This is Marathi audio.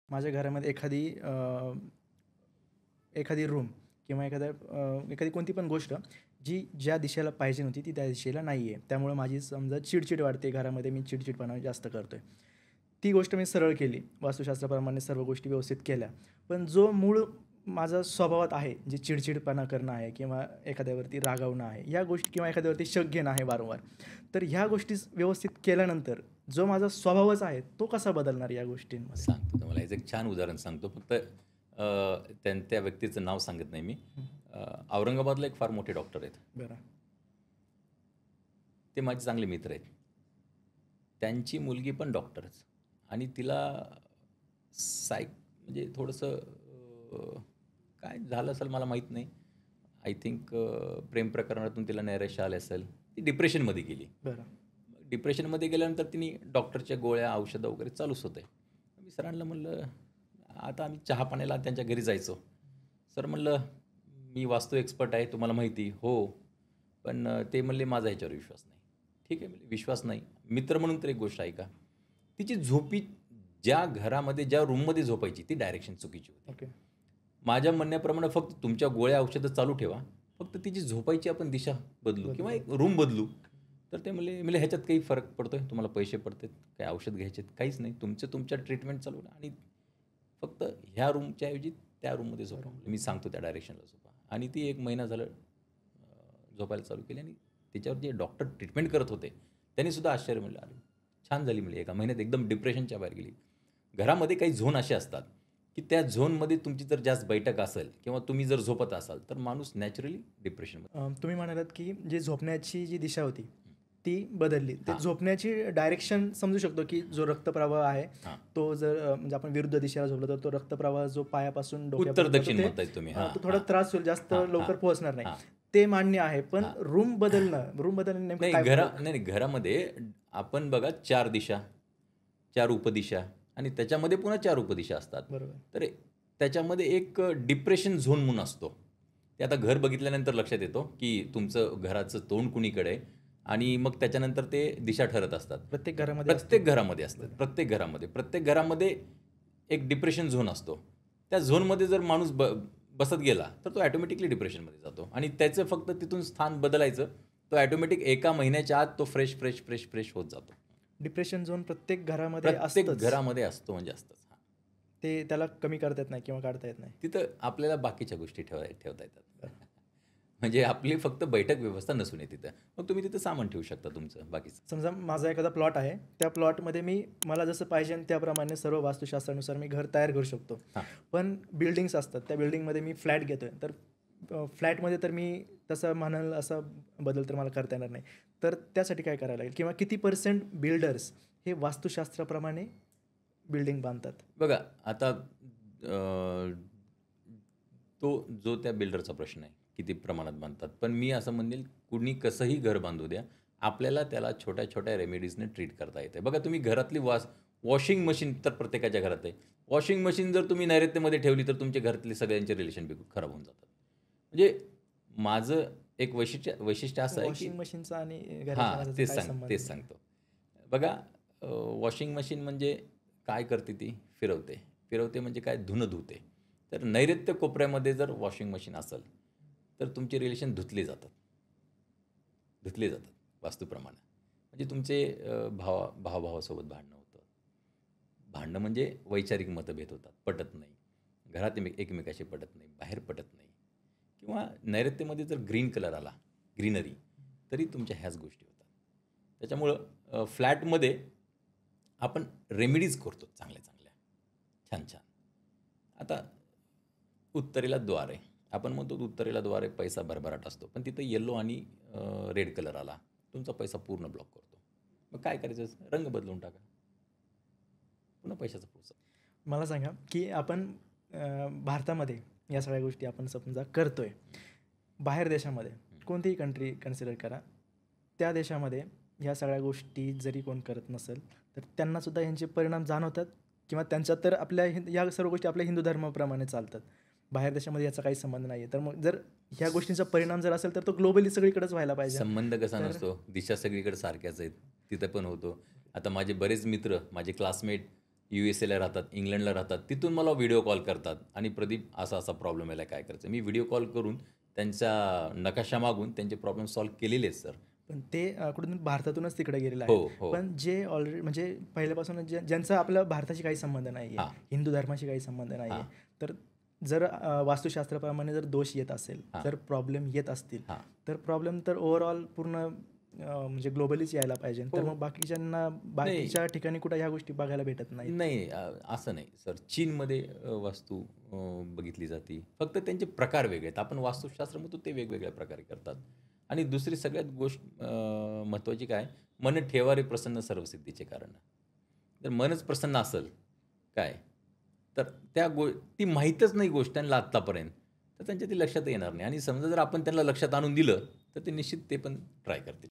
माझ्या घरामध्ये एखादी रूम किंवा एखादी कोणती पण गोष्ट जी ज्या दिशेला पाहिजे नव्हती ती त्या दिशेला नाही आहे. त्यामुळं माझी समजा चिडचिड वाढते घरामध्ये, मी चिडचिडपणा जास्त करतो आहे. ती गोष्ट मी सरळ केली, वास्तुशास्त्राप्रमाणे सर्व गोष्टी व्यवस्थित केल्या. पण जो मूळ माझा स्वभावात आहे, जे चिडचिडपणा करणं आहे किंवा एखाद्यावरती रागावणं आहे, या गोष्टी किंवा एखाद्यावरती शक घेणं आहे वारंवार. तर ह्या गोष्टी व्यवस्थित केल्यानंतर जो माझा स्वभावच आहे, तो कसा बदलणार या गोष्टींमध्ये? सांगतो तुम्हाला. याचं एक छान उदाहरण सांगतो. फक्त त्या व्यक्तीचं नाव सांगत नाही मी. औरंगाबादला एक फार मोठे डॉक्टर आहेत. बरं. ते माझे चांगले मित्र आहेत. त्यांची मुलगी पण डॉक्टरच आणि तिला म्हणजे थोडंसं काय झालं असेल मला माहीत नाही. आय थिंक प्रेम प्रकरणातून तिला नैराश्य आले असेल. ती डिप्रेशनमध्ये गेली. बरं. डिप्रेशनमध्ये गेल्यानंतर तिने डॉक्टरच्या गोळ्या, औषधं वगैरे चालूच होते. मी सरांना म्हणलं, आता आम्ही चहा पाण्याला त्यांच्या घरी जायचो. सर म्हणलं, मी वास्तू एक्सपर्ट आहे, तुम्हाला माहिती. हो, पण ते म्हणले माझा ह्याच्यावर विश्वास नाही. ठीक आहे, म्हणजे विश्वास नाही. मित्र म्हणून तर एक गोष्ट आहे का, तिची झोपी ज्या घरामध्ये ज्या रूममध्ये झोपायची ती डायरेक्शन चुकीची होती. ओके. माझ्या म्हणण्याप्रमाणे फक्त तुमच्या गोळ्या औषधं चालू ठेवा, फक्त तिची झोपायची आपण दिशा बदलू किंवा एक रूम बदलू. तर ते म्हणले ह्याच्यात काही फरक पडतोय, तुम्हाला पैसे पडतात, काही औषध घ्यायचे काहीच नाही, तुमच्या ट्रीटमेंट चालू आणि फक्त ह्या रूमच्या ऐवजी त्या रूममध्ये झोपा. मी सांगतो त्या डायरेक्शनला झोपा. आणि ती 1 महिना झालं झोपायला चालू केली आणि त्याच्यावर जे डॉक्टर ट्रीटमेंट करत होते त्यांनीसुद्धा आश्चर्य म्हणलं, अरे छान झाली म्हणजे 1 महिन्यात एकदम डिप्रेशनच्या बाहेर गेली. घरामध्ये काही झोन असे असतात की त्या झोनमध्ये तुमची जर जास्त बैठक असेल किंवा तुम्ही जर झोपत असाल तर माणूस नॅचरली डिप्रेशनमध्ये. तुम्ही म्हणालात की जी झोपण्याची जी दिशा होती ती बदलली. ते झोपण्याची डायरेक्शन समजू शकतो की जो रक्तप्रवाह आहे तो जर म्हणजे आपण विरुद्ध दिशेला झोपलो तर तो रक्तप्रवाह जो पायापासून उत्तर दक्षिण म्हणताय तुम्ही. तो थोडा त्रास होईल, जास्त लवकर पोहोचणार नाही, ते मान्य आहे. पण रूम बदलणं नाही, घरामध्ये आपण बघा 4 दिशा, 4 उपदिशा आणि त्याच्यामध्ये पुन्हा 4 उपदिशा असतात. बरोबर. तर त्याच्यामध्ये एक डिप्रेशन झोन म्हणून असतो. ते आता घर बघितल्यानंतर लक्षात येतो की तुमचं घराचं तोंड कुणीकडे आहे आणि मग त्याच्यानंतर ते दिशा ठरत असतात. प्रत्येक घरामध्ये असतात. प्रत्येक घरामध्ये एक डिप्रेशन झोन असतो. त्या झोनमध्ये जर माणूस बसत गेला तर तो ॲटोमॅटिकली डिप्रेशनमध्ये जातो आणि त्याचं फक्त तिथून स्थान बदलायचं, तो ॲटोमॅटिक 1 महिन्याच्या आत तो फ्रेश होत जातो. डिप्रेशन झोन प्रत्येक घरामध्ये असतो म्हणजे असतंच. ते त्याला कमी करता येत नाही किंवा काढता येत नाही. तिथं आपल्याला बाकीच्या गोष्टी ठेवता येतात. म्हणजे आपली फक्त बैठक व्यवस्था नसून आहे तिथं. मग तुम्ही तिथं सामान ठेवू शकता तुमचं बाकीचं. समजा माझा एखादा प्लॉट आहे, त्या प्लॉटमध्ये मला जसं पाहिजे त्याप्रमाणे सर्व वास्तुशास्त्रानुसार मी घर तयार करू शकतो. पण बिल्डिंग्स असतात, त्या बिल्डिंगमध्ये मी फ्लॅट घेतोय, तर फ्लॅटमध्ये तर मी तसं म्हणाल असा बदल तर मला करता येणार नाही. तर त्यासाठी काय करायला लागेल किंवा किती % बिल्डर्स हे वास्तुशास्त्राप्रमाणे बिल्डिंग बांधतात? बघा आता तो जो त्या बिल्डरचा प्रश्न आहे, किती प्रमाणात बांधतात. पण मी असं म्हणेल, कुणी कसंही घर बांधू द्या, आपल्याला त्याला छोट्या छोट्या रेमेडीजने ट्रीट करता येते. बघा तुम्ही घरातली वॉशिंग मशीन तर प्रत्येकाच्या घरात आहे. वॉशिंग मशीन जर तुम्ही नैऋत्यमध्ये ठेवली तर तुमच्या घरातले सगळ्यांचे रिलेशन खराब होऊन जातात. म्हणजे माझं एक वैशिष्ट्य असं आहे की वॉशिंग मशीनचं आणि तेच सांगतो. बघा वॉशिंग मशीन म्हणजे काय करते, ती फिरवते म्हणजे काय, धुणं धुते. तर नैऋत्य कोपऱ्यामध्ये जर वॉशिंग मशीन असेल तर तुमचे रिलेशन धुतले जातात वास्तूप्रमाणे. म्हणजे तुमचे भावासोबत भांडणं होतं. भांडणं म्हणजे वैचारिक मतभेद होतात, पटत नाही, घरात एकमेकाशी पटत नाही, बाहेर पटत नाही. किंवा नैऋत्यमध्ये जर ग्रीन कलर आला, ग्रीनरी, तरी तुमच्या ह्याच गोष्टी होतात. त्याच्यामुळं फ्लॅटमध्ये आपण रेमेडीज करतो चांगल्या छान. आता उत्तरेला द्वार आहे, आपण म्हणतो उत्तरेला द्वार आहे, पैसा भरभराट असतो. पण तिथं येलो आणि रेड कलर आला, तुमचा पैसा पूर्ण ब्लॉक करतो. मग काय करायचं, रंग बदलून टाका, पुन्हा पैशाचा पुरसा. मला सांगा की आपण भारतामध्ये या सगळ्या गोष्टी आपण समजा करतोय, बाहेर देशामध्ये कोणतीही कंट्री कन्सिडर करा, त्या देशामध्ये ह्या सगळ्या गोष्टी जरी कोण करत नसेल तर त्यांनासुद्धा ह्यांचे परिणाम जाणवतात किंवा त्यांच्यात तर या सर्व गोष्टी आपल्या हिंदू धर्माप्रमाणे चालतात. बाहेर देशामध्ये याचा काही संबंध नाही आहे. तर मग जर ह्या गोष्टींचा परिणाम जर असेल तर तो ग्लोबली सगळीकडेच व्हायला पाहिजे. संबंध कसा नसतो, दिशा सगळीकडे सारख्याच आहेत, तिथं पण होतो. आता माझे बरेच मित्र, माझे क्लासमेट USA ला राहतात, इंग्लंडला राहतात. तिथून मला व्हिडिओ कॉल करतात आणि प्रदीप असा प्रॉब्लेम याला काय करायचं? मी व्हिडिओ कॉल करून त्यांचा नकाशा मागून त्यांचे प्रॉब्लेम सॉल्व्ह केलेले आहेत सर. पण ते कुठून भारतातूनच तिकडे गेलेले हो, आहेत. हो. पण जे ऑलरेडी म्हणजे पहिल्यापासूनच ज्यांचा आपल्या भारताशी काही संबंध नाही हां. आहे, हिंदू धर्माशी काही संबंध नाही हां. आहे, तर जर वास्तुशास्त्राप्रमाणे जर दोष येत असेल, हां. जर प्रॉब्लेम येत असतील, हां. तर प्रॉब्लेम तर ओव्हरऑल पूर्ण म्हणजे ग्लोबलीच यायला पाहिजे. तर हो. मग बाकीच्यांना बाकीच्या ठिकाणी कुठं ह्या गोष्टी बघायला भेटत नाहीत. नाही असं नाही सर. चीनमध्ये वास्तू बघितली जाते. फक्त त्यांचे प्रकार वेगळे आहेत. आपण वास्तुशास्त्र म्हणतो ते वेगवेगळ्या प्रकारे करतात. आणि दुसरी सगळ्यात गोष्ट महत्त्वाची काय? मन ठेवा रे प्रसन्न सर्वसिद्धीचे कारण. जर मनच प्रसन्न असेल काय, तर ती माहीतच नाही गोष्ट त्यांना आत्तापर्यंत, तर त्यांच्या ती लक्षात येणार नाही. आणि समजा जर आपण त्यांना लक्षात आणून दिलं, तर ते निश्चित ते पण ट्राय करतील.